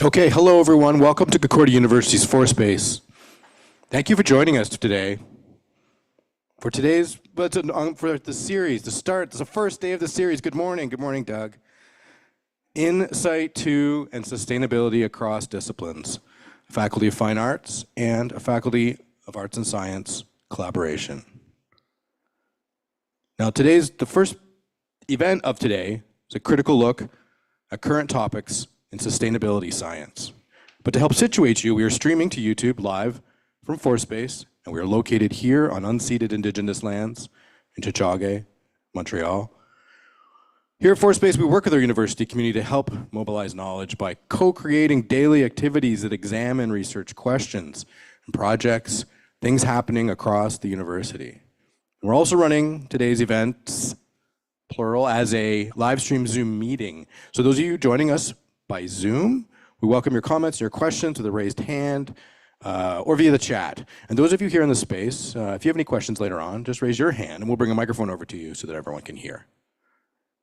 Okay, hello everyone. Welcome to Concordia University's ForSpace. Thank you for joining us today. For today's, for the series, the start, it's the first day of the series. Good morning, Doug. In.site2 and Sustainability across disciplines, a Faculty of Fine Arts and a Faculty of Arts and Science collaboration. Now the first event of today is a critical look at current topics in sustainability science. But to help situate you, we are streaming to YouTube live from ForSpace, and we are located here on unceded Indigenous lands in Tiohtià:ke, Montreal. Here at ForSpace, we work with our university community to help mobilize knowledge by co-creating daily activities that examine research questions and projects, things happening across the university. We're also running today's events, plural, as a live stream Zoom meeting. So those of you joining us by Zoom, we welcome your comments, your questions with a raised hand or via the chat. And those of you here in the space, if you have any questions later on, just raise your hand and we'll bring a microphone over to you so that everyone can hear.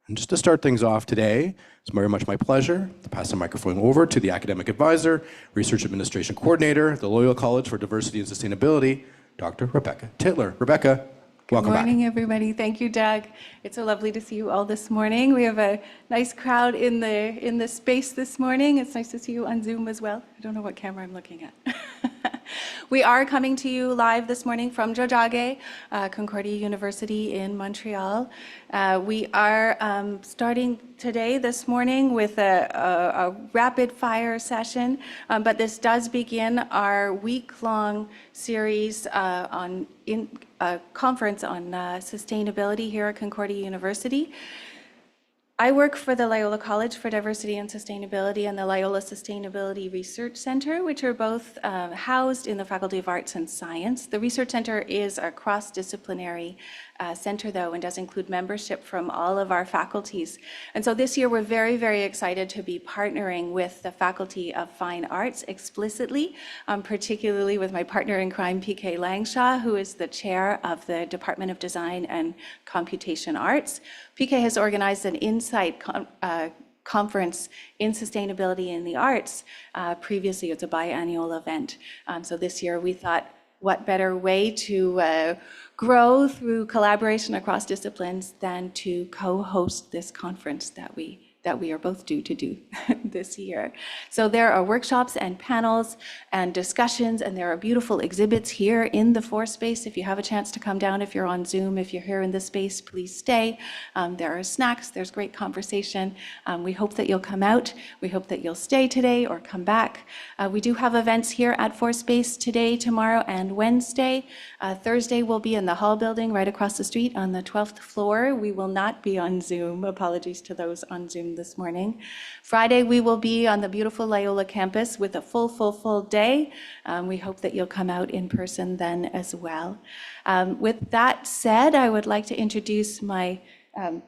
And just to start things off today, it's very much my pleasure to pass the microphone over to the Academic Advisor, Research Administration Coordinator, the Loyola College for Diversity and Sustainability, Dr. Rebecca Tytler. Rebecca, welcome back. Good morning, everybody. Thank you, Doug. It's so lovely to see you all this morning. We have a nice crowd in the space this morning. It's nice to see you on Zoom as well. I don't know what camera I'm looking at. We are coming to you live this morning from Tiohtià:ke, Concordia University in Montreal. We are starting this morning with a rapid fire session, but this does begin our week-long series on a conference on sustainability here at Concordia University. I work for the Loyola College for Diversity and Sustainability and the Loyola Sustainability Research Center, which are both housed in the Faculty of Arts and Science. The Research Center is a cross-disciplinary center, though, and does include membership from all of our faculties. And so this year, we're very, very excited to be partnering with the Faculty of Fine Arts explicitly, particularly with my partner in crime, PK Langshaw, who is the chair of the Department of Design and Computation Arts. PK has organized an In.site conference in sustainability in the arts. Previously, it's a biannual event. So this year, we thought, what better way to grow through collaboration across disciplines than to co-host this conference that we are both due to do this year. So there are workshops and panels and discussions, and there are beautiful exhibits here in the ForSpace. If you have a chance to come down, if you're on Zoom, if you're here in the space, please stay. There are snacks, there's great conversation. We hope that you'll come out. We hope that you'll stay today or come back. We do have events here at ForSpace today, tomorrow, and Wednesday. Thursday we'll be in the Hall building right across the street on the 12th floor. We will not be on Zoom. Apologies to those on Zoom this morning. Friday, we will be on the beautiful Loyola campus with a full day. We hope that you'll come out in person then as well. With that said, I would like to introduce my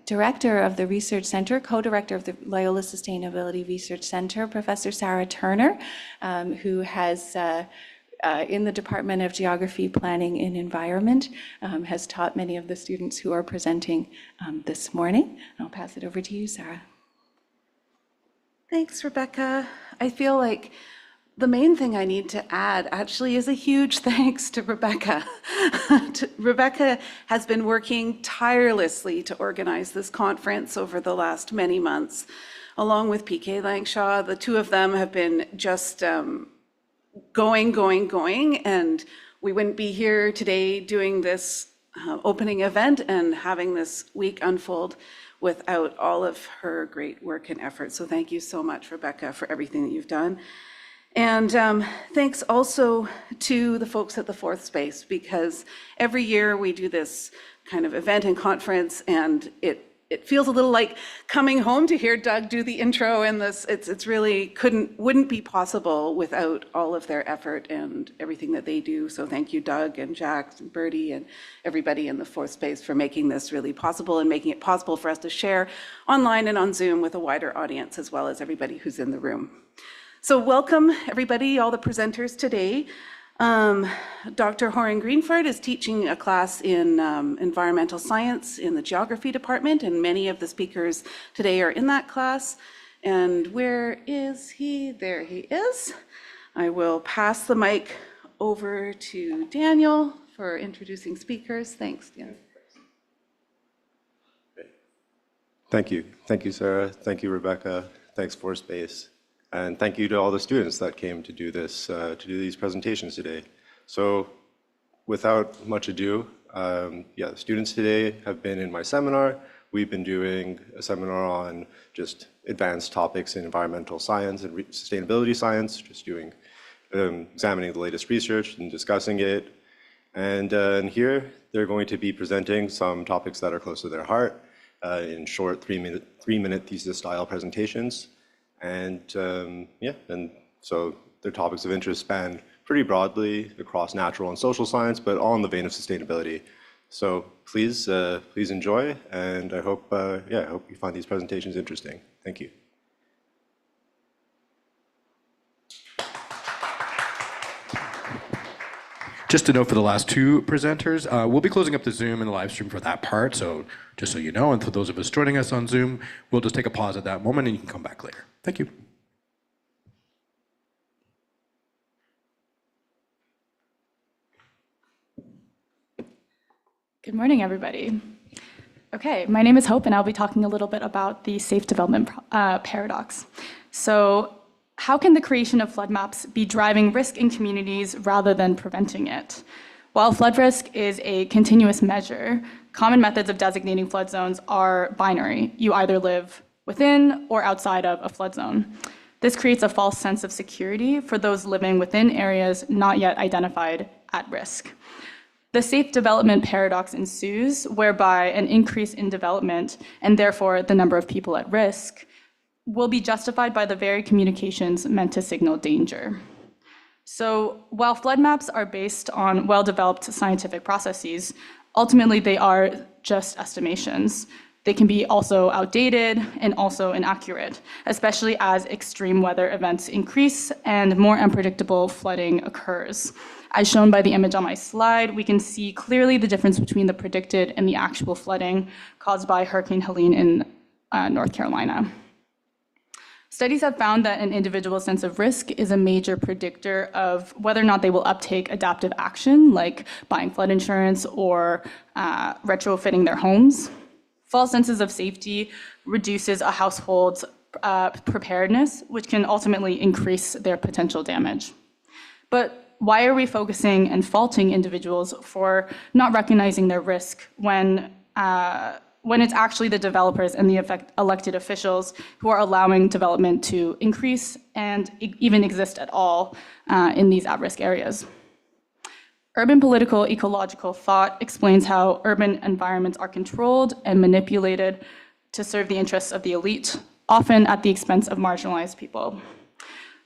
director of the Research Center, co-director of the Loyola Sustainability Research Center, Professor Sarah Turner, who has in the Department of Geography, Planning, and Environment, has taught many of the students who are presenting this morning. I'll pass it over to you, Sarah. Thanks, Rebecca. I feel like the main thing I need to add actually is a huge thanks to Rebecca. Rebecca has been working tirelessly to organize this conference over the last many months, along with PK Langshaw. The two of them have been just going, and we wouldn't be here today doing this opening event and having this week unfold without all of her great work and effort. So thank you so much, Rebecca, for everything that you've done. And thanks also to the folks at the ForSpace, because every year we do this kind of event and conference, and it feels a little like coming home to hear Doug do the intro, and it's really wouldn't be possible without all of their effort and everything that they do. So thank you, Doug and Jack and Bertie and everybody in the ForSpace for making this really possible and making it possible for us to share online and on Zoom with a wider audience, as well as everybody who's in the room. So welcome everybody, all the presenters today. Dr. Horan Greenford is teaching a class in environmental science in the geography department, and many of the speakers today are in that class. And where is he? There he is. I will pass the mic over to Daniel for introducing speakers. Thanks, Dan. Thank you. Thank you, Sarah. Thank you, Rebecca. Thanks, ForSpace. And thank you to all the students that came to do this, to do these presentations today. So without much ado, the students today have been in my seminar. We've been doing a seminar on just advanced topics in environmental science and sustainability science, just doing, examining the latest research and discussing it. And here, they're going to be presenting some topics that are close to their heart in short three-minute thesis-style presentations. And and so their topics of interest span pretty broadly across natural and social science, but all in the vein of sustainability. So please enjoy, and I hope you find these presentations interesting. Thank you. Just to note for the last two presenters, we'll be closing up the Zoom and the live stream for that part. So just so you know, and for those of us joining us on Zoom, we'll just take a pause at that moment and you can come back later. Thank you. Good morning, everybody. Okay, my name is Hope, and I'll be talking a little bit about the safe development paradox. So, how can the creation of flood maps be driving risk in communities rather than preventing it? While flood risk is a continuous measure, common methods of designating flood zones are binary. You either live within or outside of a flood zone. This creates a false sense of security for those living within areas not yet identified at risk. The safe development paradox ensues, whereby an increase in development, and therefore the number of people at risk, will be justified by the very communications meant to signal danger. So while flood maps are based on well-developed scientific processes, ultimately they are just estimations. They can be also outdated and also inaccurate, especially as extreme weather events increase and more unpredictable flooding occurs. As shown by the image on my slide, we can see clearly the difference between the predicted and the actual flooding caused by Hurricane Helene in North Carolina. Studies have found that an individual's sense of risk is a major predictor of whether or not they will uptake adaptive action, like buying flood insurance or retrofitting their homes. False senses of safety reduces a household's preparedness, which can ultimately increase their potential damage. But why are we focusing and faulting individuals for not recognizing their risk when it's actually the developers and the elected officials who are allowing development to increase and even exist at all in these at-risk areas? Urban political ecological thought explains how urban environments are controlled and manipulated to serve the interests of the elite, often at the expense of marginalized people.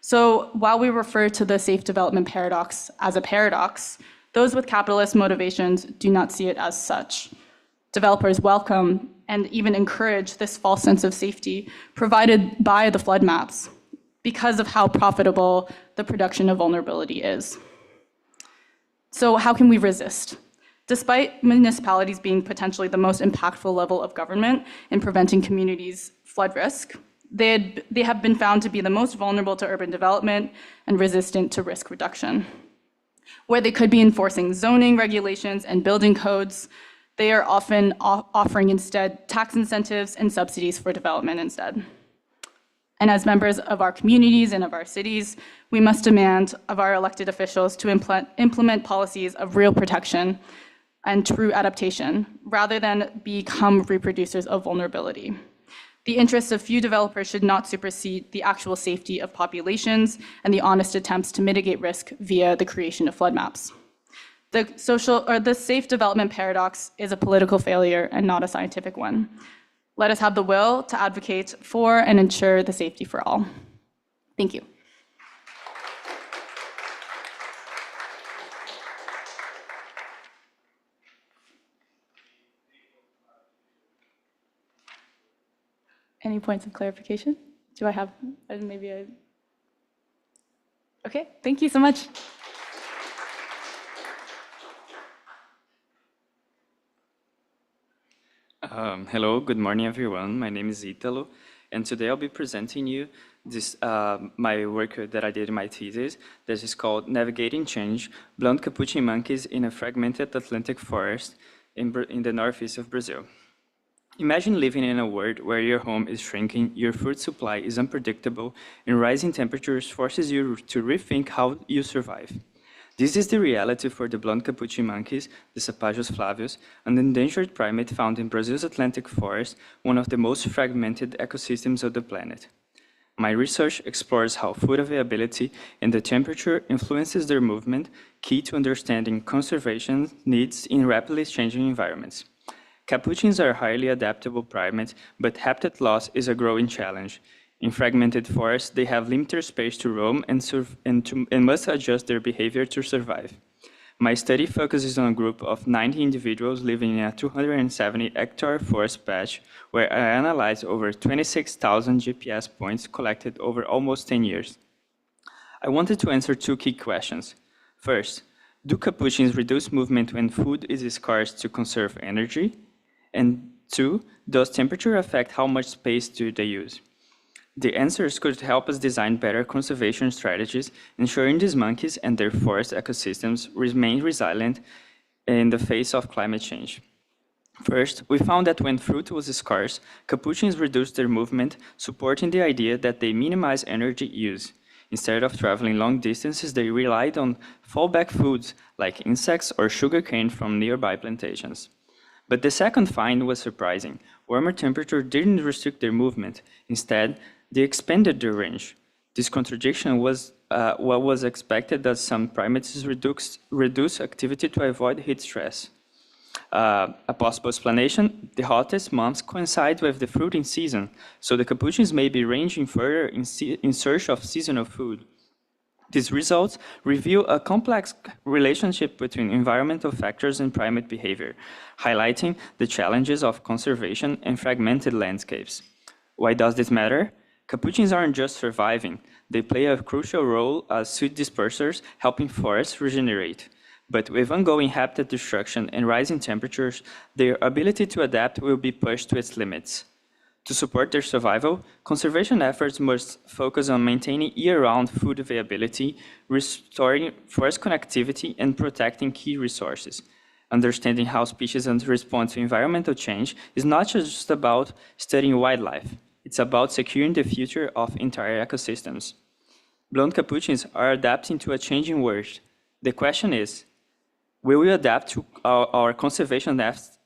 So while we refer to the safe development paradox as a paradox, those with capitalist motivations do not see it as such. Developers welcome and even encourage this false sense of safety provided by the flood maps because of how profitable the production of vulnerability is. So how can we resist? Despite municipalities being potentially the most impactful level of government in preventing communities' flood risk, they have been found to be the most vulnerable to urban development and resistant to risk reduction. Where they could be enforcing zoning regulations and building codes, they are often offering instead tax incentives and subsidies for development instead. And as members of our communities and of our cities, we must demand of our elected officials to implement policies of real protection and true adaptation, rather than become reproducers of vulnerability. The interests of few developers should not supersede the actual safety of populations and the honest attempts to mitigate risk via the creation of flood maps. The safe development paradox is a political failure and not a scientific one. Let us have the will to advocate for and ensure the safety for all. Thank you. Any points of clarification? Do I have, okay, thank you so much. Hello, good morning, everyone. My name is Italo, and today I'll be presenting you this my work that I did in my thesis. This is called Navigating Change, Blonde Capuchin Monkeys in a Fragmented Atlantic Forest in the northeast of Brazil. Imagine living in a world where your home is shrinking, your food supply is unpredictable, and rising temperatures forces you to rethink how you survive. This is the reality for the blonde capuchin monkeys, the Sapajos flavius, an endangered primate found in Brazil's Atlantic forest, one of the most fragmented ecosystems of the planet. My research explores how food availability and the temperature influences their movement, key to understanding conservation needs in rapidly changing environments. Capuchins are highly adaptable primates, but habitat loss is a growing challenge. In fragmented forests, they have limited space to roam and must adjust their behavior to survive. My study focuses on a group of 90 individuals living in a 270-hectare forest patch, where I analyzed over 26,000 GPS points collected over almost 10 years. I wanted to answer two key questions. First, do capuchins reduce movement when food is scarce to conserve energy? And two, does temperature affect how much space do they use? The answers could help us design better conservation strategies, ensuring these monkeys and their forest ecosystems remain resilient in the face of climate change. First, we found that when fruit was scarce, capuchins reduced their movement, supporting the idea that they minimize energy use. Instead of traveling long distances, they relied on fallback foods like insects or sugarcane from nearby plantations. But the second find was surprising. Warmer temperature didn't restrict their movement. Instead, they expanded their range. This contradiction was what was expected, as some primates reduce activity to avoid heat stress. A possible explanation, the hottest months coincide with the fruiting season, so the capuchins may be ranging further in search of seasonal food. These results reveal a complex relationship between environmental factors and primate behavior, highlighting the challenges of conservation and fragmented landscapes. Why does this matter? Capuchins aren't just surviving. They play a crucial role as seed dispersers, helping forests regenerate. But with ongoing habitat destruction and rising temperatures, their ability to adapt will be pushed to its limits. To support their survival, conservation efforts must focus on maintaining year-round food availability, restoring forest connectivity, and protecting key resources. Understanding how species respond to environmental change is not just about studying wildlife. It's about securing the future of entire ecosystems. Blonde capuchins are adapting to a changing world. The question is, will we adapt to our conservation efforts?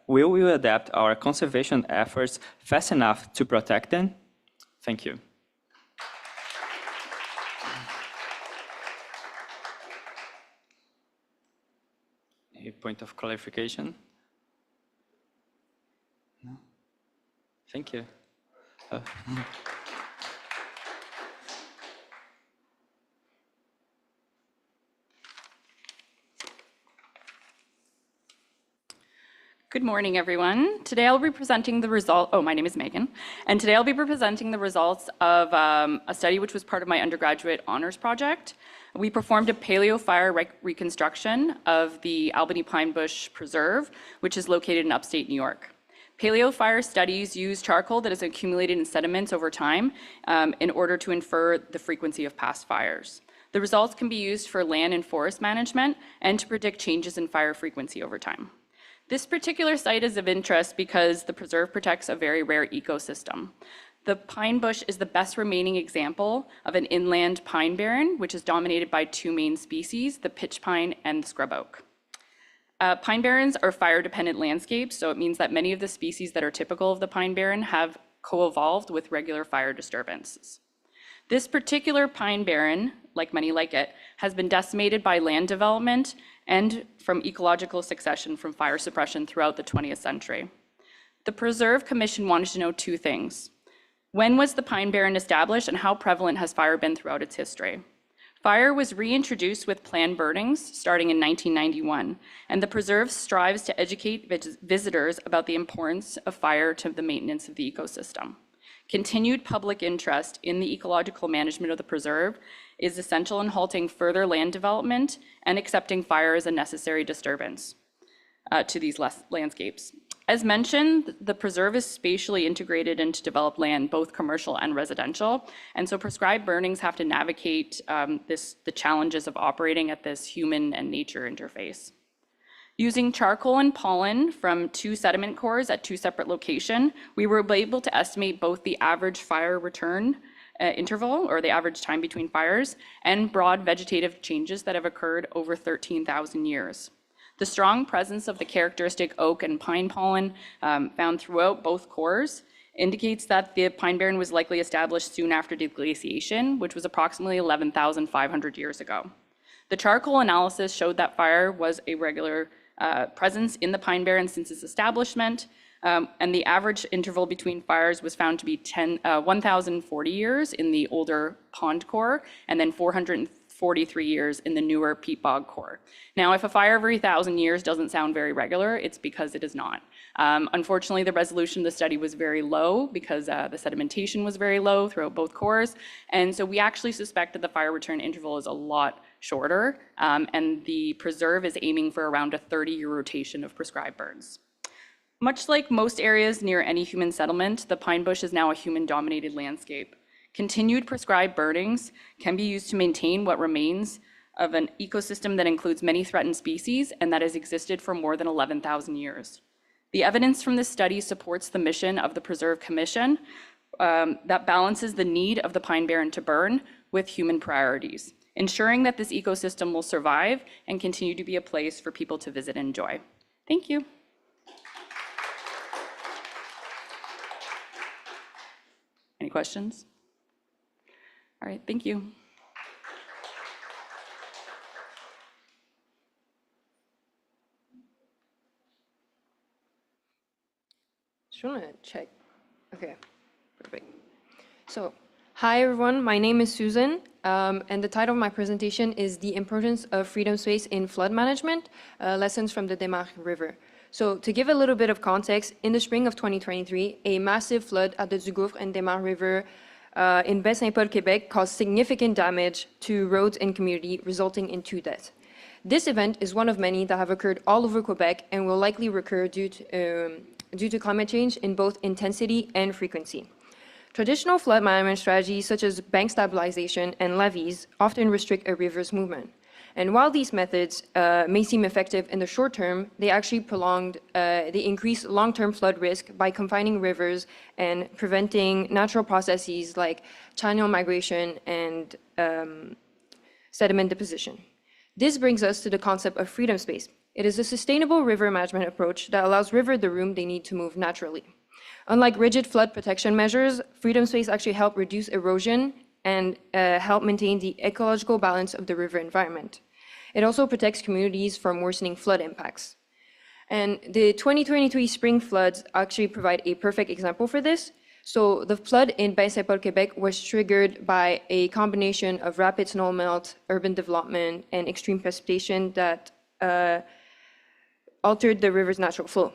Will we adapt our conservation efforts fast enough to protect them? Thank you. A point of clarification? No? Thank you. Good morning, everyone. Today I'll be presenting the result. Oh, my name is Megan, and today I'll be presenting the results of a study which was part of my undergraduate honors project. We performed a paleo fire reconstruction of the Albany Pine Bush Preserve, which is located in upstate New York. Paleo fire studies use charcoal that has accumulated in sediments over time in order to infer the frequency of past fires. The results can be used for land and forest management and to predict changes in fire frequency over time. This particular site is of interest because the preserve protects a very rare ecosystem. The pine bush is the best remaining example of an inland pine barren, which is dominated by two main species, the pitch pine and the scrub oak. Pine barrens are fire-dependent landscapes, so it means that many of the species that are typical of the pine barren have co-evolved with regular fire disturbances. This particular pine barren, like many like it, has been decimated by land development and from ecological succession from fire suppression throughout the 20th century. The Preserve Commission wanted to know two things. When was the pine barren established, and how prevalent has fire been throughout its history? Fire was reintroduced with planned burnings starting in 1991, and the preserve strives to educate visitors about the importance of fire to the maintenance of the ecosystem. Continued public interest in the ecological management of the preserve is essential in halting further land development and accepting fire as a necessary disturbance to these landscapes. As mentioned, the preserve is spatially integrated into developed land, both commercial and residential. And so prescribed burnings have to navigate the challenges of operating at this human and nature interface. Using charcoal and pollen from 2 sediment cores at 2 separate locations, we were able to estimate both the average fire return interval, or the average time between fires, and broad vegetative changes that have occurred over 13,000 years. The strong presence of the characteristic oak and pine pollen found throughout both cores indicates that the pine barren was likely established soon after deglaciation, which was approximately 11,500 years ago. The charcoal analysis showed that fire was a regular presence in the pine barren since its establishment, and the average interval between fires was found to be 1,040 years in the older pond core, and then 443 years in the newer peat bog core. Now, if a fire every 1,000 years doesn't sound very regular, it's because it is not. Unfortunately, the resolution of the study was very low because the sedimentation was very low throughout both cores, and so we actually suspect that the fire return interval is a lot shorter, and the preserve is aiming for around a 30-year rotation of prescribed burns. Much like most areas near any human settlement, the pine bush is now a human-dominated landscape. Continued prescribed burnings can be used to maintain what remains of an ecosystem that includes many threatened species and that has existed for more than 11,000 years. The evidence from this study supports the mission of the Preserve Commission that balances the need of the pine barren to burn with human priorities, ensuring that this ecosystem will survive and continue to be a place for people to visit and enjoy. Thank you. Any questions? All right, thank you. Just want to check. Okay, perfect. So, hi everyone, my name is Susan, and the title of my presentation is The Importance of Freedom Space in Flood Management, Lessons from the Desmarais River. So, to give a little bit of context, in the spring of 2023, a massive flood at the Dugouffre and Desmarais River in Baie-Saint-Paul, Quebec, caused significant damage to roads and community, resulting in 2 deaths. This event is one of many that have occurred all over Quebec and will likely recur due to climate change in both intensity and frequency. Traditional flood management strategies such as bank stabilization and levees often restrict a river's movement. And while these methods may seem effective in the short term, they actually they increase long-term flood risk by confining rivers and preventing natural processes like channel migration and sediment deposition. This brings us to the concept of freedom space. It is a sustainable river management approach that allows rivers the room they need to move naturally. Unlike rigid flood protection measures, freedom space actually help reduce erosion and help maintain the ecological balance of the river environment. It also protects communities from worsening flood impacts. And the 2023 spring floods actually provide a perfect example for this. So the flood in Baie-Saint-Paul, Quebec was triggered by a combination of rapid snowmelt, urban development, and extreme precipitation that altered the river's natural flow.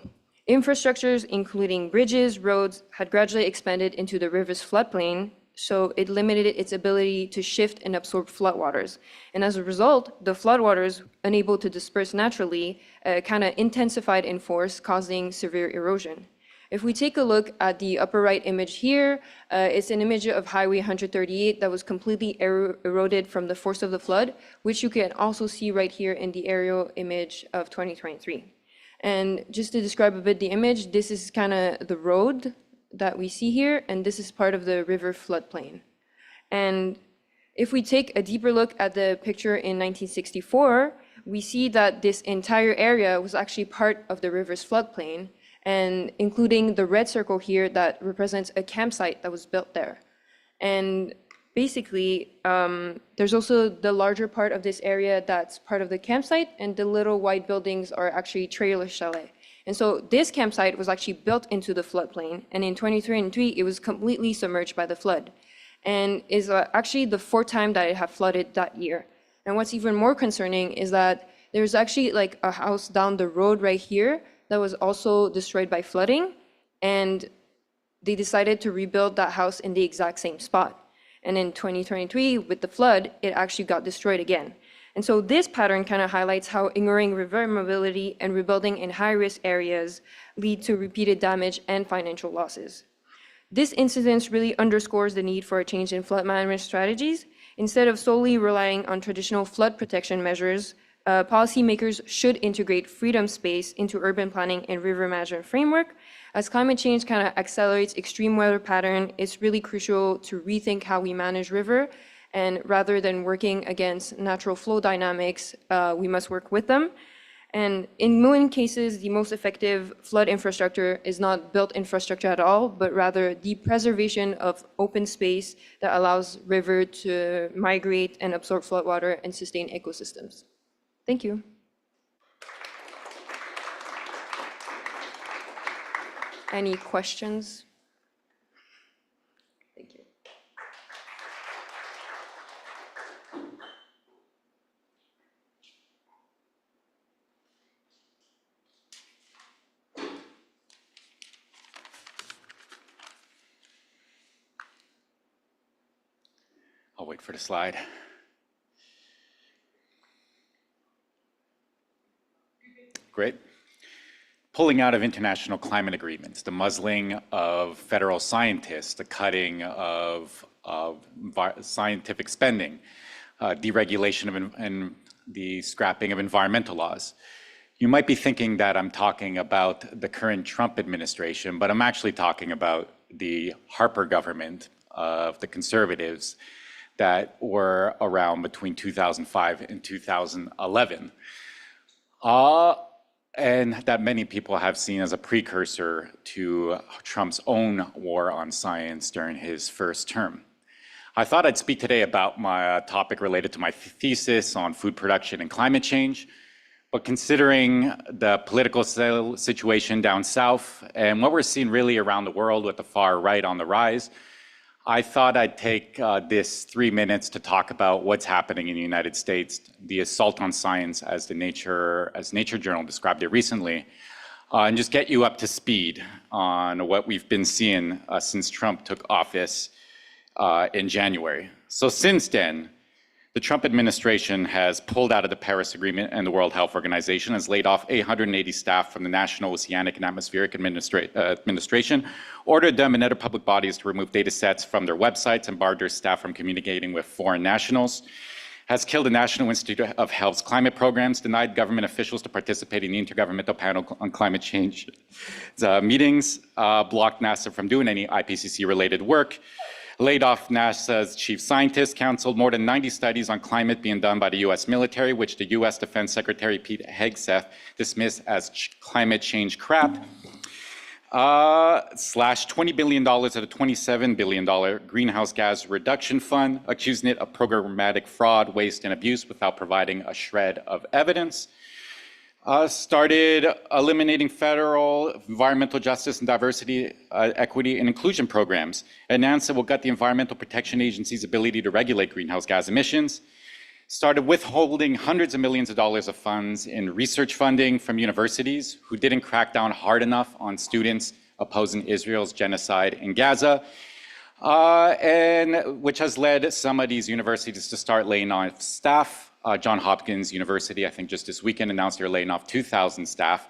Infrastructures, including bridges, roads, had gradually expanded into the river's floodplain, so it limited its ability to shift and absorb floodwaters. And as a result, the floodwaters, unable to disperse naturally, kind of intensified in force, causing severe erosion. If we take a look at the upper right image here, it's an image of Highway 138 that was completely eroded from the force of the flood, which you can also see right here in the aerial image of 2023. And just to describe a bit the image, this is kind of the road that we see here, and this is part of the river floodplain. And if we take a deeper look at the picture in 1964, we see that this entire area was actually part of the river's floodplain, and including the red circle here that represents a campsite that was built there. And basically, there's also the larger part of this area that's part of the campsite, and the little white buildings are actually trailer chalet. And so this campsite was actually built into the floodplain, and in 2023, it was completely submerged by the flood, and is actually the 4th time that it had flooded that year. And what's even more concerning is that there's actually like a house down the road right here that was also destroyed by flooding, and they decided to rebuild that house in the exact same spot. And in 2023, with the flood, it actually got destroyed again. And so this pattern kind of highlights how ignoring river mobility and rebuilding in high-risk areas lead to repeated damage and financial losses. This incident really underscores the need for a change in flood management strategies. Instead of solely relying on traditional flood protection measures, policymakers should integrate freedom space into urban planning and river management framework. As climate change kind of accelerates extreme weather pattern, it's really crucial to rethink how we manage river. And rather than working against natural flow dynamics, we must work with them. And in many cases, the most effective flood infrastructure is not built infrastructure at all, but rather the preservation of open space that allows river to migrate and absorb floodwater and sustain ecosystems. Thank you. Any questions? Thank you. I'll wait for the slide. Great. Pulling out of international climate agreements, the muzzling of federal scientists, the cutting of scientific spending, deregulation of and the scrapping of environmental laws. You might be thinking that I'm talking about the current Trump administration, but I'm actually talking about the Harper government of the conservatives that were around between 2005 and 2011. And that many people have seen as a precursor to Trump's own war on science during his first term. I thought I'd speak today about my topic related to my thesis on food production and climate change, but considering the political situation down south and what we're seeing really around the world with the far right on the rise, I thought I'd take this 3 minutes to talk about what's happening in the United States, the assault on science as Nature Journal described it recently, and just get you up to speed on what we've been seeing since Trump took office in January. So since then, the Trump administration has pulled out of the Paris Agreement and the World Health Organization, has laid off 880 staff from the National Oceanic and Atmospheric Administration, ordered them and other public bodies to remove data sets from their websites, and barred their staff from communicating with foreign nationals, has killed the National Institute of Health's climate programs, denied government officials to participate in the Intergovernmental Panel on Climate Change meetings, blocked NASA from doing any IPCC-related work, laid off NASA's chief scientist, canceled more than 90 studies on climate being done by the US military, which the US Defense Secretary Pete Hegseth dismissed as climate change crap, slashed $20 billion of the $27 billion greenhouse gas reduction fund, accusing it of programmatic fraud, waste, and abuse without providing a shred of evidence. Started eliminating federal environmental justice and diversity, equity, and inclusion programs. Announced it will gut the Environmental Protection Agency's ability to regulate greenhouse gas emissions. Started withholding hundreds of millions of dollars of funds in research funding from universities who didn't crack down hard enough on students opposing Israel's genocide in Gaza, and which has led some of these universities to start laying off staff. Johns Hopkins University, I think just this weekend, announced they're laying off 2,000 staff.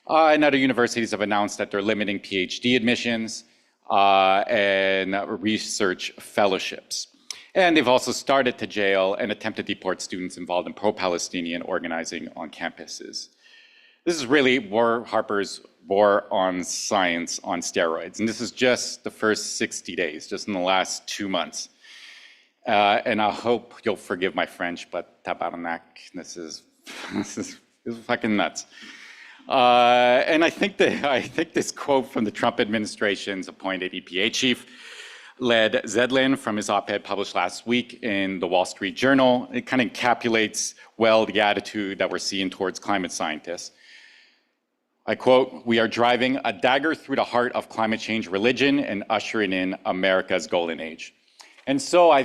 And other universities have announced that they're limiting PhD admissions and research fellowships. And they've also started to jail and attempt to deport students involved in pro-Palestinian organizing on campuses. This is really Harper's war on science on steroids. And this is just the first 60 days, just in the last 2 months. And I hope you'll forgive my French, but tabarnak, this is fucking nuts. And I think this quote from the Trump administration's appointed EPA chief led Zedlin from his op-ed published last week in the Wall Street Journal. It kind of encapsulates well the attitude that we're seeing towards climate scientists. I quote, "We are driving a dagger through the heart of climate change religion and ushering in America's golden age." And so I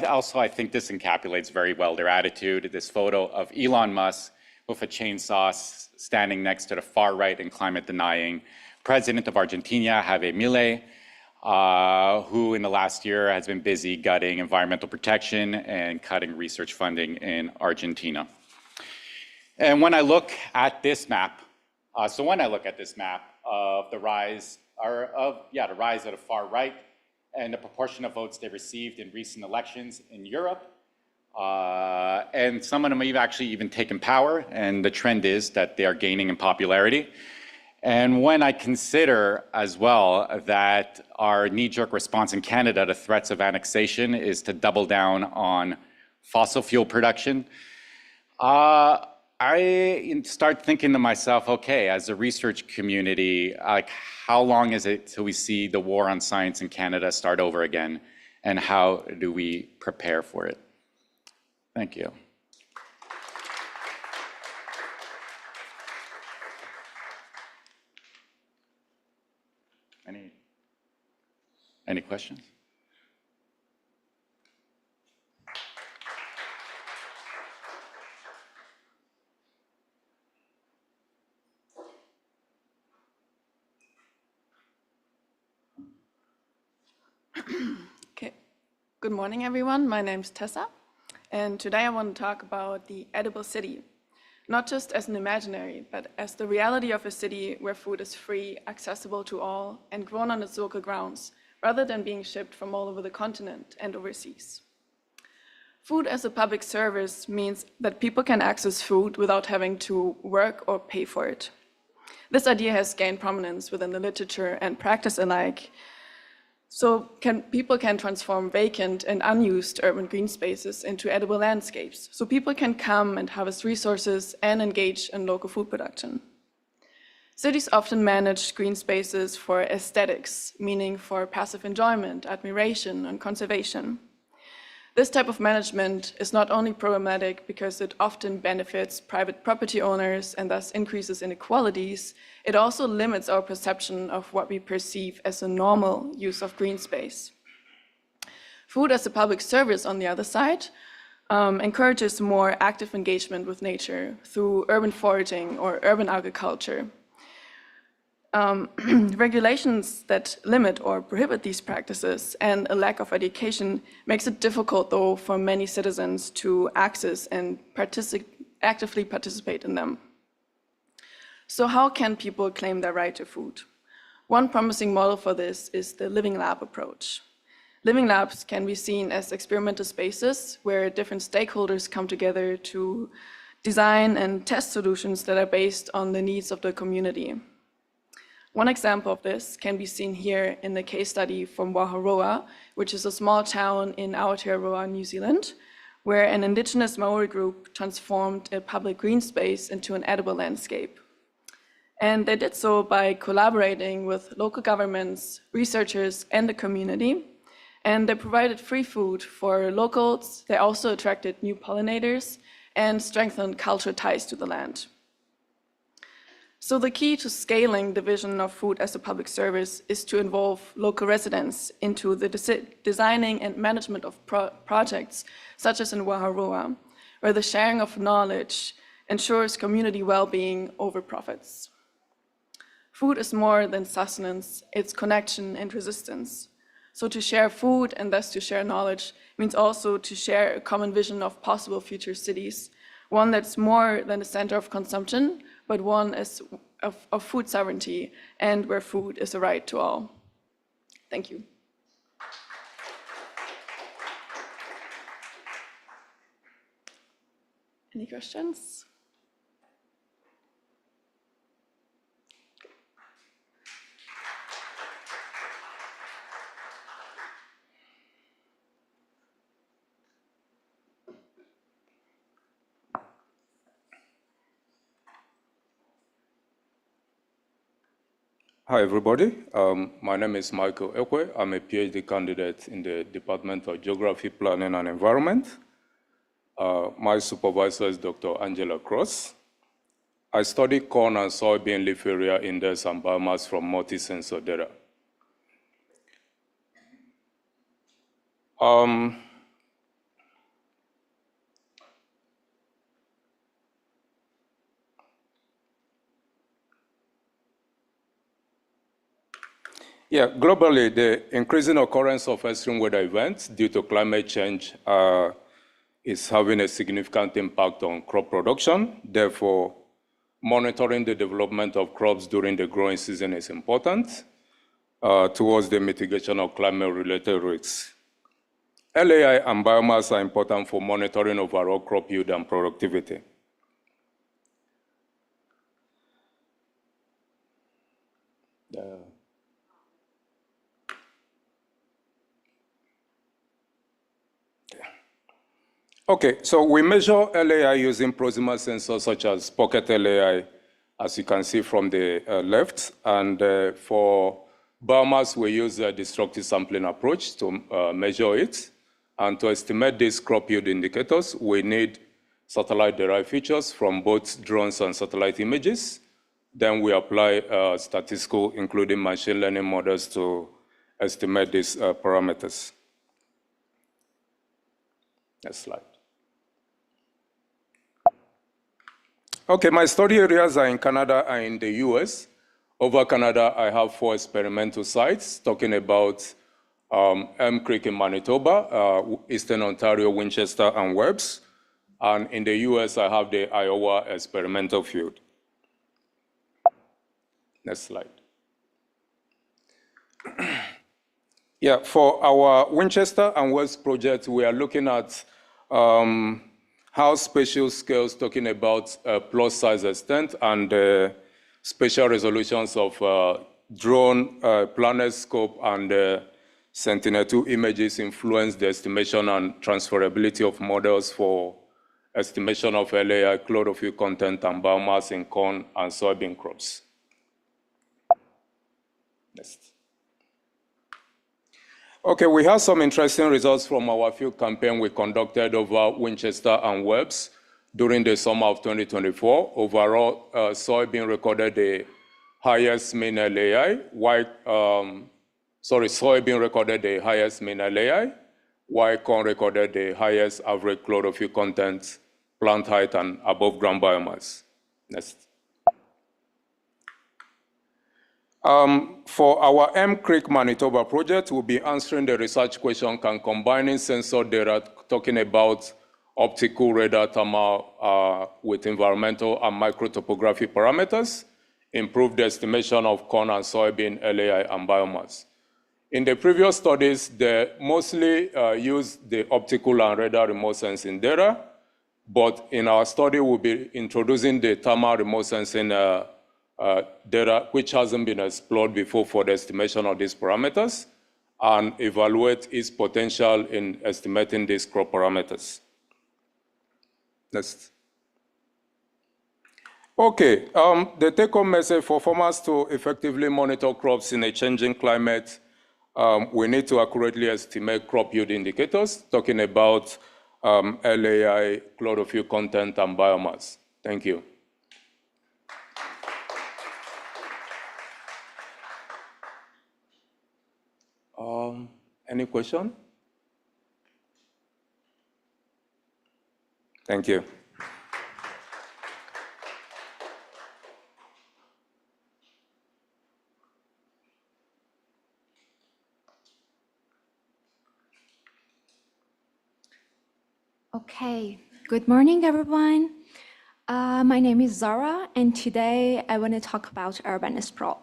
think this encapsulates very well their attitude. This photo of Elon Musk with a chainsaw standing next to the far right and climate denying president of Argentina, Javier Milei, who in the last year has been busy gutting environmental protection and cutting research funding in Argentina. And when I look at this map, of the rise, the rise at the far right, and the proportion of votes they received in recent elections in Europe, and some of them have actually even taken power, and the trend is that they are gaining in popularity. And when I consider as well that our knee-jerk response in Canada to threats of annexation is to double down on fossil fuel production, I start thinking to myself, okay, as a research community, like how long is it till we see the war on science in Canada start over again, and how do we prepare for it? Thank you. Any questions? Okay. Good morning, everyone. My name's Tessa, and today I want to talk about the edible city, not just as an imaginary, but as the reality of a city where food is free, accessible to all, and grown on its local grounds, rather than being shipped from all over the continent and overseas. Food as a public service means that people can access food without having to work or pay for it. This idea has gained prominence within the literature and practice alike. So people can transform vacant and unused urban green spaces into edible landscapes. So people can come and harvest resources and engage in local food production. Cities often manage green spaces for aesthetics, meaning for passive enjoyment, admiration, and conservation. This type of management is not only problematic because it often benefits private property owners and thus increases inequalities, it also limits our perception of what we perceive as a normal use of green space. Food as a public service, on the other side, encourages more active engagement with nature through urban foraging or urban agriculture. Regulations that limit or prohibit these practices and a lack of education makes it difficult, though, for many citizens to access and actively participate in them. So how can people claim their right to food? One promising model for this is the living lab approach. Living labs can be seen as experimental spaces where different stakeholders come together to design and test solutions that are based on the needs of the community. One example of this can be seen here in the case study from Waharoa, which is a small town in Aotearoa, New Zealand, where an indigenous Maori group transformed a public green space into an edible landscape. And they did so by collaborating with local governments, researchers, and the community. And they provided free food for locals. They also attracted new pollinators and strengthened cultural ties to the land. So the key to scaling the vision of food as a public service is to involve local residents into the designing and management of projects, such as in Waharoa, where the sharing of knowledge ensures community well-being over profits. Food is more than sustenance, it's connection and resistance. So to share food and thus to share knowledge means also to share a common vision of possible future cities, one that's more than a center of consumption, but one of food sovereignty and where food is a right to all. Thank you. Any questions? Hi, everybody. My name is Michael Ekwe. I'm a PhD candidate in the Department of Geography, Planning, and Environment. My supervisor is Dr. Angela Cross. I study corn and soybean leaf area index and biomass from multi-sensor data. Yeah, globally, the increasing occurrence of extreme weather events due to climate change are is having a significant impact on crop production. Therefore, monitoring the development of crops during the growing season is important towards the mitigation of climate-related risks. LAI and biomass are important for monitoring overall crop yield and productivity. Okay, so we measure LAI using proximal sensors such as pocket LAI, as you can see from the left. And for biomass, we use a destructive sampling approach to measure it. And to estimate these crop yield indicators, we need satellite-derived features from both drones and satellite images. Then we apply statistical, including machine learning models to estimate these parameters. Next slide. Okay, my study areas are in Canada and in the US. Over Canada, I have 4 experimental sites talking about Elm Creek in Manitoba, Eastern Ontario, Winchester, and Webbs. And in the US, I have the Iowa experimental field. Next slide. Yeah, for our Winchester and Webbs project, we are looking at how spatial scales, talking about plot size extent and spatial resolutions of drone, planet scope, and Sentinel-2 images influence the estimation and transferability of models for estimation of LAI, chlorophyll content, and biomass in corn and soybean crops. Next. Okay, we have some interesting results from our field campaign we conducted over Winchester and Webbs during the summer of 2024. Overall, soybean recorded the highest mean LAI, soybean recorded the highest mean LAI, while corn recorded the highest average chlorophyll content, plant height, and above ground biomass. Next. For our Elm Creek, Manitoba project, we'll be answering the research question, can combining sensor data talking about optical radar thermal with environmental and microtopography parameters improve the estimation of corn and soybean LAI and biomass? In the previous studies, they mostly used the optical and radar remote sensing data, but in our study, we'll be introducing the thermal remote sensing data, which hasn't been explored before for the estimation of these parameters, and evaluate its potential in estimating these crop parameters. Next. Okay, the take-home message for farmers to effectively monitor crops in a changing climate, we need to accurately estimate crop yield indicators, talking about LAI, chlorophyll content, and biomass. Thank you. Any question? Thank you. Okay, good morning, everyone. My name is Zara, and today I want to talk about urban sprawl.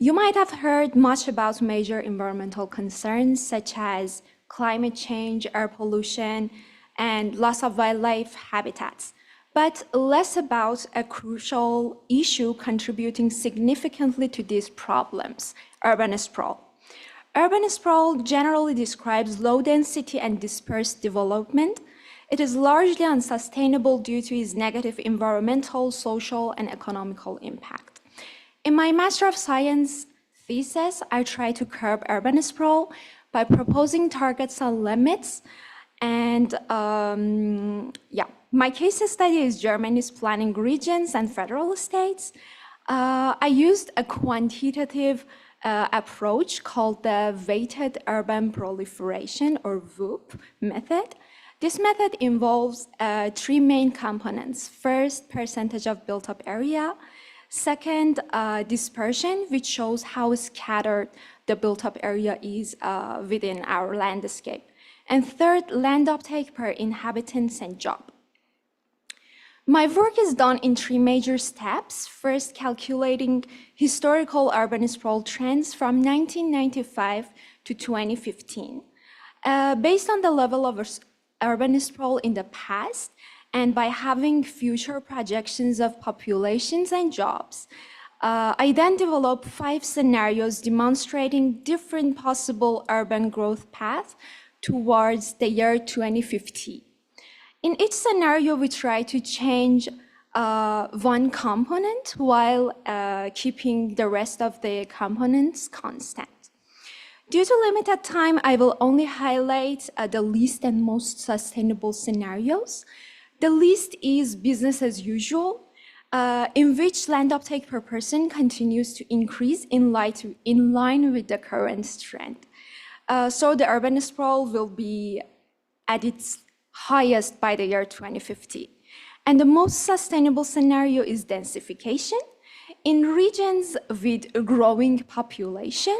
You might have heard much about major environmental concerns such as climate change, air pollution, and loss of wildlife habitats, but less about a crucial issue contributing significantly to these problems, urban sprawl. Urban sprawl generally describes low density and dispersed development. It is largely unsustainable due to its negative environmental, social, and economical impact. In my Master of Science thesis, I try to curb urban sprawl by proposing targets and limits. And my case study is Germany's planning regions and federal states. I used a quantitative approach called the weighted urban proliferation, or WUP method. This method involves 3 main components. First, percentage of built-up area. Second, dispersion, which shows how scattered the built-up area is within our landscape. and third, land uptake per inhabitants and job. My work is done in three major steps. First, calculating historical urban sprawl trends from 1995 to 2015. Based on the level of urban sprawl in the past, and by having future projections of populations and jobs, I then developed 5 scenarios demonstrating different possible urban growth paths towards the year 2050. In each scenario, we try to change one component while keeping the rest of the components constant. Due to limited time, I will only highlight the least and most sustainable scenarios. The least is business as usual, in which land uptake per person continues to increase in line with the current trend. So the urban sprawl will be at its highest by the year 2050. And the most sustainable scenario is densification. In regions with a growing population,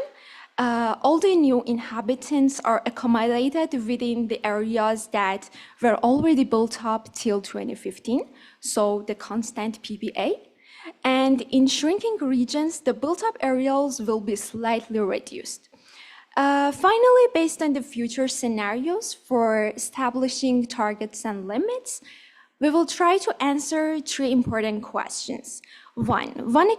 all the new inhabitants are accommodated within the areas that were already built up till 2015, so the constant PPA. And in shrinking regions, the built-up areas will be slightly reduced. Finally, based on the future scenarios for establishing targets and limits, we will try to answer 3 important questions. One, what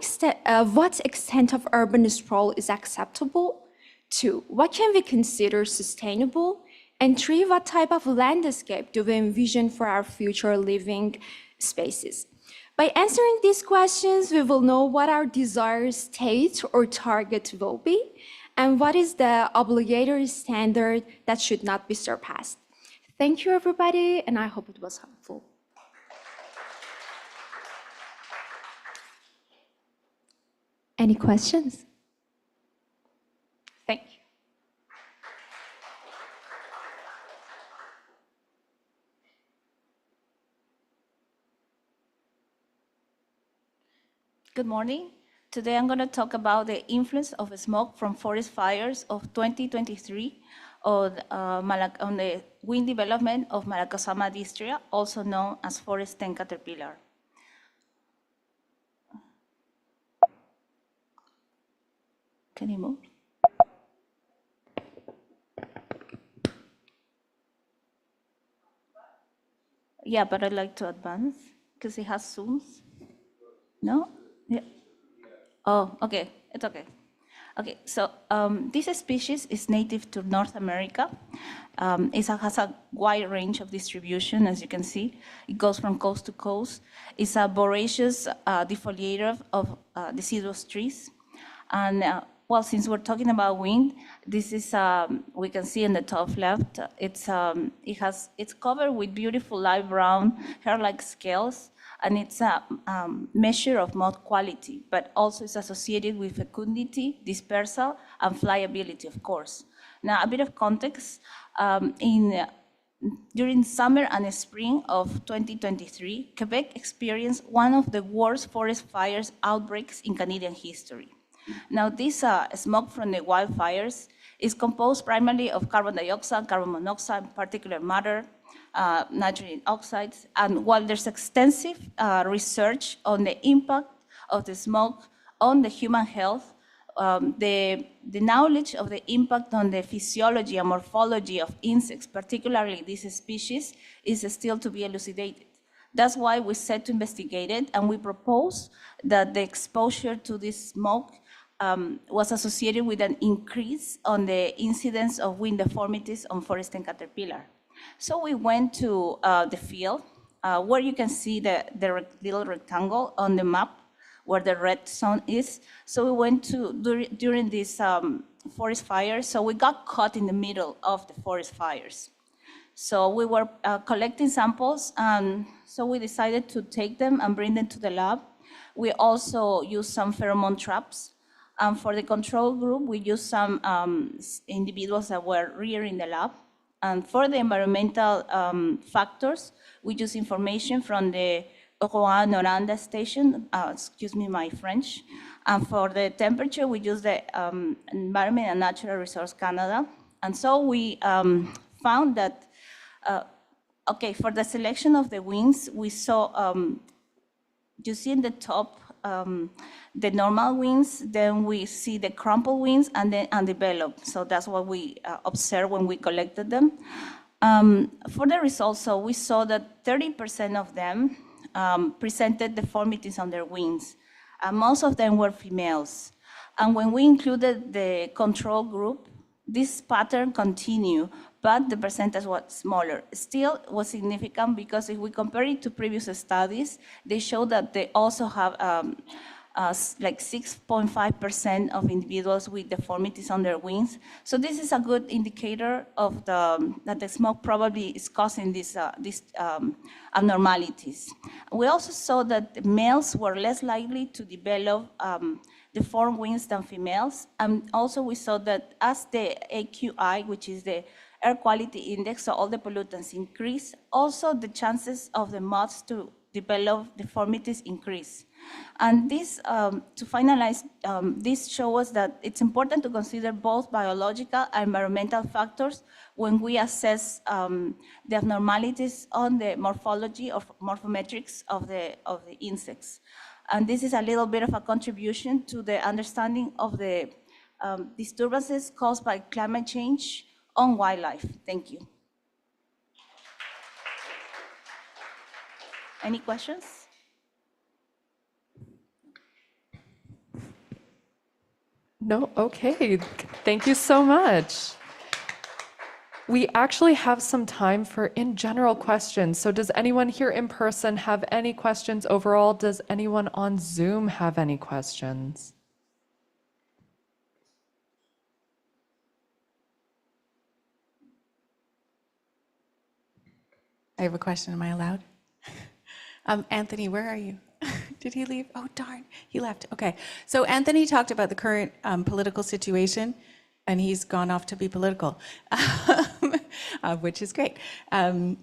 extent of urban sprawl is acceptable? 2, what can we consider sustainable? And 3, what type of landscape do we envision for our future living spaces? By answering these questions, we will know what our desired state or target will be, and what is the obligatory standard that should not be surpassed. Thank you, everybody, and I hope it was helpful. Any questions? Thank you. Good morning. Today I'm going to talk about the influence of smoke from forest fires of 2023 on the wind development of Maracasama district, also known as Forest 10 Caterpillar. Can you move? Yeah, but I'd like to advance because it has zooms. No? Yeah. Oh, okay, it's okay. Okay, so this species is native to North America. It has a wide range of distribution, as you can see. It goes from coast to coast. It's a voracious defoliator of deciduous trees. And well, since we're talking about wind, this is, we can see in the top left, it's covered with beautiful light brown hair-like scales, and it's a measure of moth quality, but also it's associated with fecundity, dispersal, and flyability, of course. Now, a bit of context, during summer and spring of 2023, Quebec experienced one of the worst forest fires outbreaks in Canadian history. Now, this smoke from the wildfires is composed primarily of carbon dioxide, carbon monoxide, particulate matter, nitrogen oxides, and while there's extensive research on the impact of the smoke on the human health, the knowledge of the impact on the physiology and morphology of insects, particularly this species, is still to be elucidated. That's why we set to investigate it, and we proposed that the exposure to this smoke was associated with an increase on the incidence of wind deformities on forest and caterpillar. So we went to the field where you can see the little rectangle on the map where the red zone is. So we went to, during this forest fire, so we got caught in the middle of the forest fires. So we were collecting samples, and so we decided to take them and bring them to the lab. We also used some pheromone traps. And for the control group, we used some individuals that were reared in the lab. And for the environmental factors, we use information from the Rouen-Noranda station, excuse me, my French. And for the temperature, we use the Environment and Natural Resource Canada. And so we found that, okay, for the selection of the wings, we saw, you see in the top, the normal wings, then we see the crumpled wings, and then undeveloped. So that's what we observed when we collected them. For the results, so we saw that 30% of them presented deformities on their wings. Most of them were females. And when we included the control group, this pattern continued, but the percentage was smaller. Still was significant because if we compare it to previous studies, they show that they also have like 6.5% of individuals with deformities on their wings. So this is a good indicator of that the smoke probably is causing these abnormalities. We also saw that males were less likely to develop deformed wings than females. And also we saw that as the AQI, which is the air quality index, so all the pollutants increase, also the chances of the moths to develop deformities increase. And this, to finalize, this shows us that it's important to consider both biological and environmental factors when we assess the abnormalities on the morphology or morphometrics of the insects. And this is a little bit of a contribution to the understanding of the disturbances caused by climate change on wildlife. Thank you. Any questions? No? Okay. Thank you so much. We actually have some time for in general questions. So does anyone here in person have any questions overall? Does anyone on Zoom have any questions? I have a question. Am I allowed? Anthony, where are you? Did he leave? Oh, darn, he left. Okay. So Anthony talked about the current political situation, and he's gone off to be political, which is great. I'm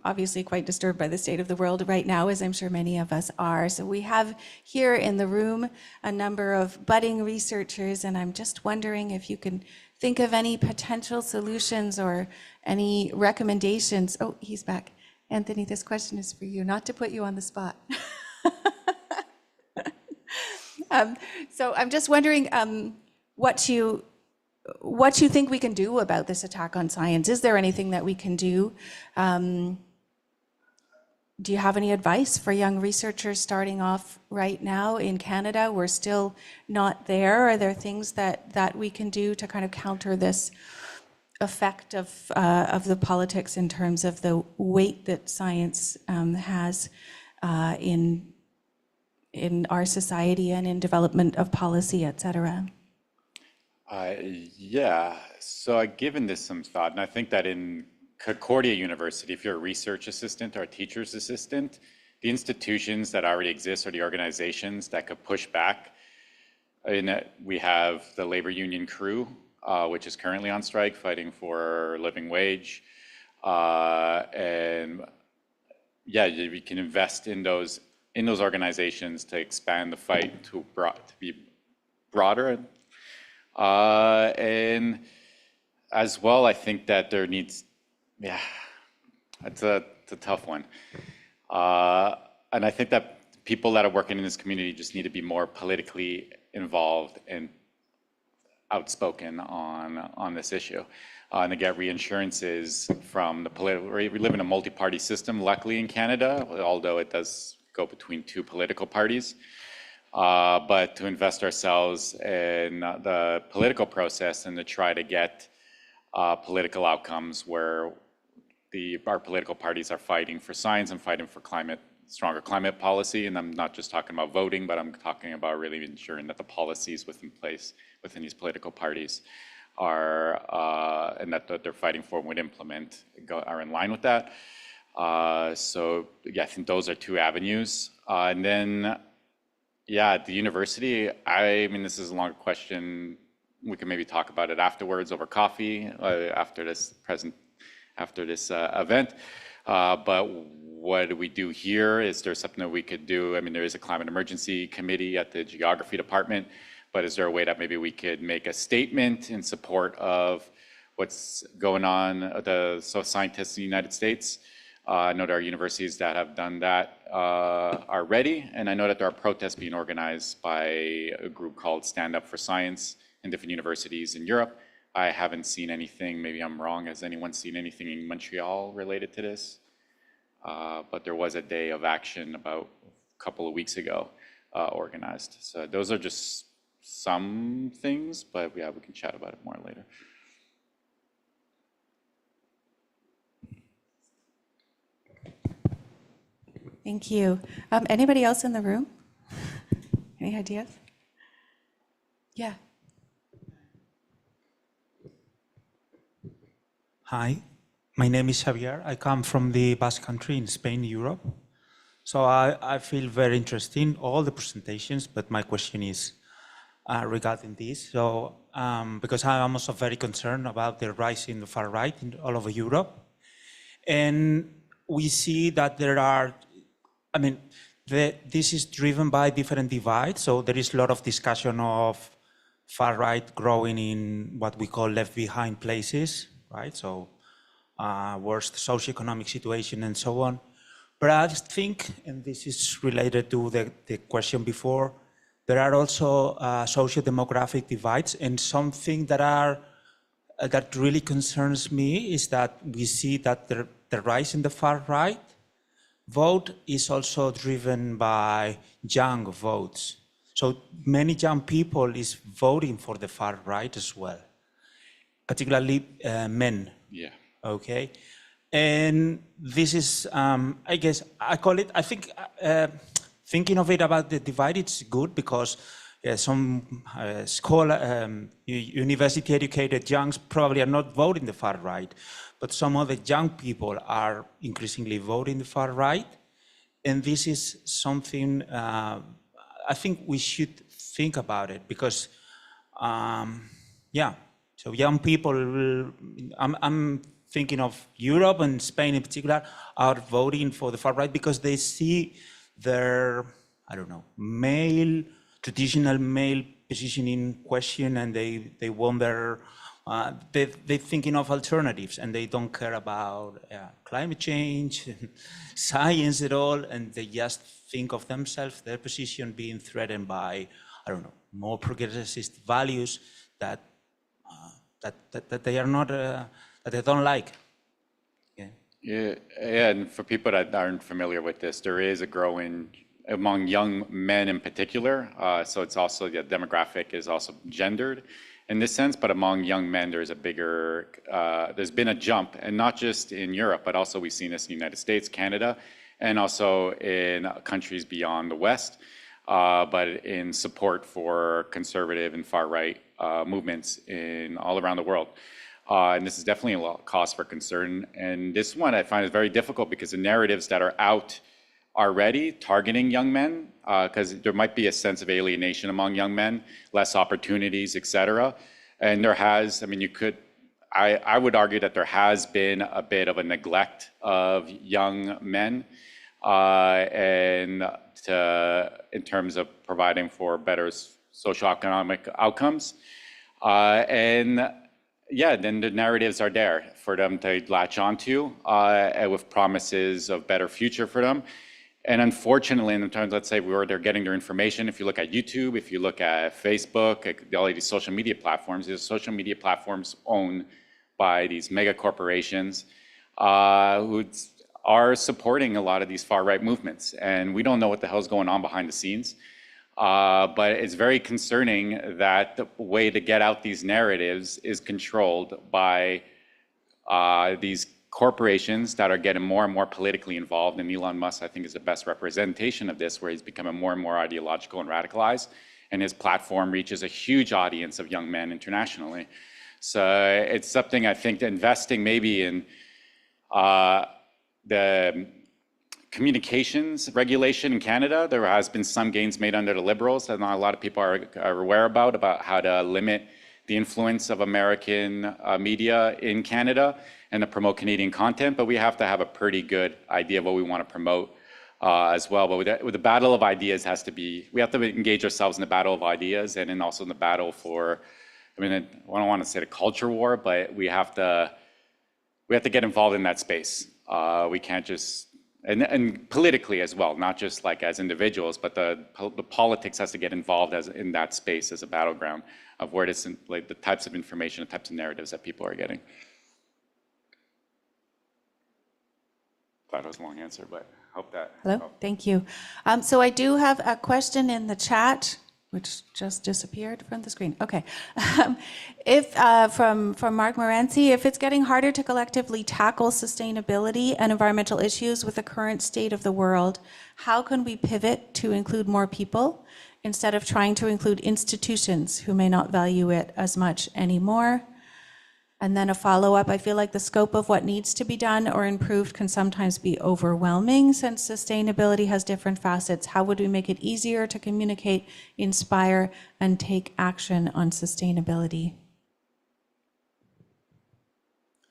obviously quite disturbed by the state of the world right now, as I'm sure many of us are. So we have here in the room a number of budding researchers, and I'm just wondering if you can think of any potential solutions or any recommendations. Oh, he's back. Anthony, this question is for you, not to put you on the spot. So I'm just wondering what you think we can do about this attack on science. Is there anything that we can do? Do you have any advice for young researchers starting off right now in Canada? We're still not there. Are there things that we can do to kind of counter this effect of the politics in terms of the weight that science has in our society and in development of policy, et cetera? Yeah, so I've given this some thought, and I think that in Concordia University, if you're a research assistant or a teacher's assistant, the institutions that already exist are the organizations that could push back. We have the labor union crew, which is currently on strike, fighting for living wage. And yeah, we can invest in those organizations to expand the fight to be broader. And as well, I think that there needs, yeah, it's a tough one. And I think that people that are working in this community just need to be more politically involved and outspoken on this issue. And to get reassurances from the political, we live in a multi-party system, luckily in Canada, although it does go between two political parties. But to invest ourselves in the political process and to try to get political outcomes where our political parties are fighting for science and fighting for stronger climate policy. And I'm not just talking about voting, but I'm talking about really ensuring that the policies within these political parties are, and that they're fighting for and would implement, are in line with that. So yeah, I think those are two avenues. And then, yeah, at the university, I mean, this is a longer question. We can maybe talk about it afterwards over coffee, after this event. But what do we do here? Is there something that we could do? I mean, there is a climate emergency committee at the geography department, but is there a way that maybe we could make a statement in support of what's going on, the scientists in the United States? I know there are universities that have done that are ready, and I know that there are protests being organized by a group called Stand Up for Science in different universities in Europe. I haven't seen anything, maybe I'm wrong, has anyone seen anything in Montreal related to this? But there was a day of action about a couple of weeks ago organized. So those are just some things, but yeah, we can chat about it more later. Thank you. Anybody else in the room? Any ideas? Yeah. Hi, my name is Javier. I come from the Basque Country in Spain, Europe. So I feel very interested in all the presentations, but my question is regarding this. So because I'm also very concerned about the rise in the far right all over Europe. And we see that there are, this is driven by different divides. So there is a lot of discussion of far right growing in what we call left behind places, right? So worst socioeconomic situation and so on. But I just think, and this is related to the question before, there are also socio-demographic divides, and something that really concerns me is that we see that the rise in the far right vote is also driven by young votes. So many young people is voting for the far right as well, particularly men. Yeah. Okay. And this is, I guess, I think thinking of it about the divide, it's good because some university-educated youngs probably are not voting the far right, but some other young people are increasingly voting the far right. And this is something I think we should think about it because, so young people, I'm thinking of Europe and Spain in particular, are voting for the far right because they see their, traditional male position in question, and they wonder, they're thinking of alternatives, and they don't care about climate change, science at all, and they just think of themselves, their position being threatened by, more progressist values that they are not, that they don't like. Yeah, and for people that aren't familiar with this, there is a growing, among young men in particular, so it's also, the demographic is also gendered in this sense, but among young men, there's a bigger, there's been a jump, and not just in Europe, but also we've seen this in the United States, Canada, and also in countries beyond the West, but in support for conservative and far-right movements all around the world. And this is definitely a cause for concern. And this one I find is very difficult because the narratives that are out already targeting young men, because there might be a sense of alienation among young men, less opportunities, et cetera. And there has, I would argue that there has been a bit of a neglect of young men in terms of providing for better socioeconomic outcomes. Then the narratives are there for them to latch onto with promises of better future for them. And unfortunately, in terms, let's say, where they're getting their information, if you look at YouTube, if you look at Facebook, all of these social media platforms, these social media platforms owned by these mega corporations who are supporting a lot of these far-right movements. And we don't know what the hell's going on behind the scenes. But it's very concerning that the way to get out these narratives is controlled by these corporations that are getting more and more politically involved. And Elon Musk, I think, is the best representation of this, where he's becoming more and more ideological and radicalized. And his platform reaches a huge audience of young men internationally. So it's something I think investing maybe in the communications regulation in Canada. There has been some gains made under the Liberals that not a lot of people are aware about how to limit the influence of American media in Canada and to promote Canadian content, but we have to have a pretty good idea of what we want to promote as well. But with the battle of ideas has to be, we have to engage ourselves in the battle of ideas and then also in the battle for, I mean, I don't want to say the culture war, but we have to get involved in that space. We can't just, and politically as well, not just like as individuals, but the politics has to get involved in that space as a battleground of where it is, like the types of information, the types of narratives that people are getting. That was a long answer, but I hope that Hello, helped. thank you. So I do have a question in the chat, which just disappeared from the screen. Okay. If from Mark Moranci, if it's getting harder to collectively tackle sustainability and environmental issues with the current state of the world, how can we pivot to include more people instead of trying to include institutions who may not value it as much anymore? And then a follow-up, I feel like the scope of what needs to be done or improved can sometimes be overwhelming since sustainability has different facets. How would we make it easier to communicate, inspire, and take action on sustainability?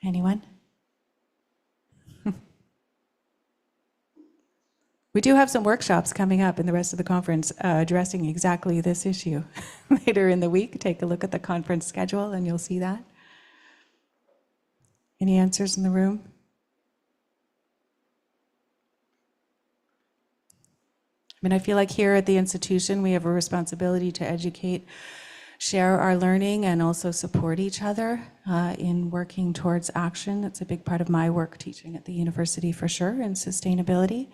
Anyone? We do have some workshops coming up in the rest of the conference addressing exactly this issue. Later in the week, take a look at the conference schedule and you'll see that. Any answers in the room? I mean, I feel like here at the institution, we have a responsibility to educate, share our learning, and also support each other in working towards action. That's a big part of my work teaching at the university for sure, in sustainability.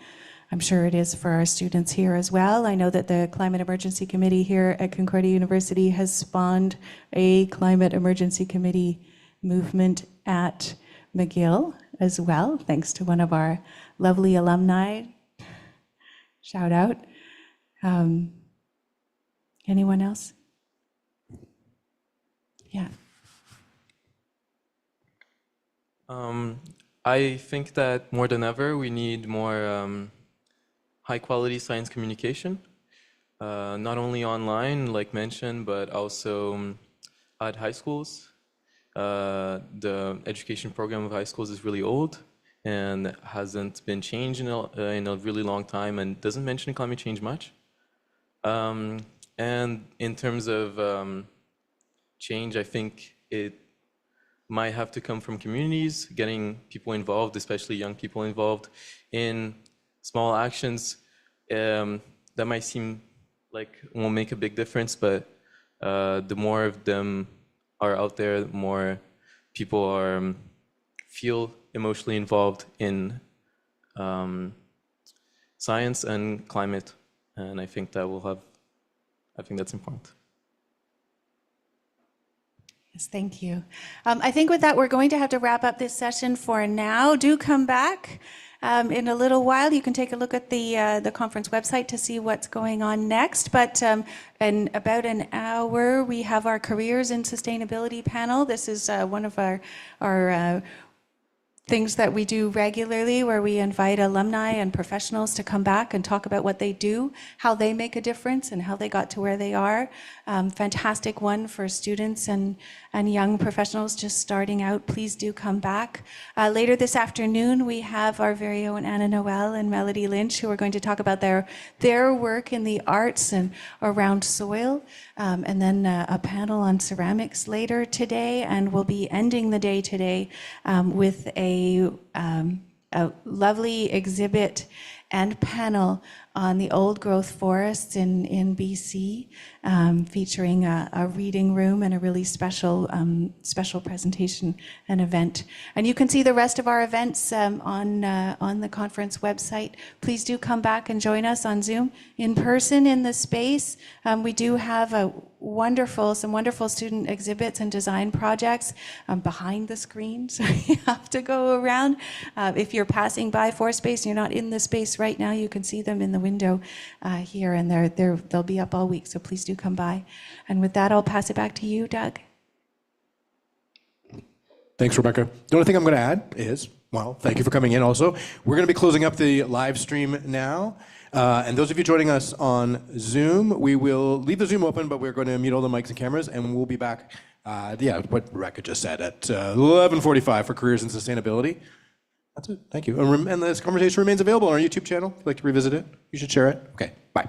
I'm sure it is for our students here as well. I know that the Climate Emergency Committee here at Concordia University has spawned a Climate Emergency Committee movement at McGill as well, thanks to one of our lovely alumni. Shout out. Anyone else? Yeah. I think that more than ever, we need more high quality science communication, not only online, like mentioned, but also at high schools. The education program of high schools is really old and hasn't been changed in a really long time and doesn't mention climate change much. And in terms of change, I think it might have to come from communities, getting people involved, especially young people involved in small actions. That might seem like won't make a big difference, but the more of them are out there, the more people are feel emotionally involved in science and climate, and I think that will have. I think that's important. Yes, thank you. I think with that, we're going to have to wrap up this session for now. Do come back in a little while. You can take a look at the conference website to see what's going on next. But in about an hour, we have our Careers in Sustainability panel. This is one of our things that we do regularly, where we invite alumni and professionals to come back and talk about what they do, how they make a difference, and how they got to where they are. Fantastic one for students and young professionals just starting out. Please do come back. Later this afternoon, we have our very own Anna Noel and Melody Lynch, who are going to talk about their work in the arts and around soil. And then a panel on ceramics later today, and we'll be ending the day today with a lovely exhibit and panel on the old growth forests in BC, featuring a reading room and a really special presentation and event. And you can see the rest of our events on the conference website. Please do come back and join us on Zoom in person in the space. We do have some wonderful student exhibits and design projects behind the screen, so you have to go around. If you're passing by ForSpace and you're not in the space right now, you can see them in the window here, and they'll be up all week, so please do come by. And with that, I'll pass it back to you, Doug. Thanks, Rebecca. The only thing I'm going to add is, well, thank you for coming in also. We're going to be closing up the live stream now. And those of you joining us on Zoom, we will leave the Zoom open, but we're going to mute all the mics and cameras, and we'll be back, what Rebecca just said, at 11:45 for Careers in Sustainability. That's it. Thank you. And this conversation remains available on our YouTube channel. If you'd like to revisit it, you should share it. Okay, bye.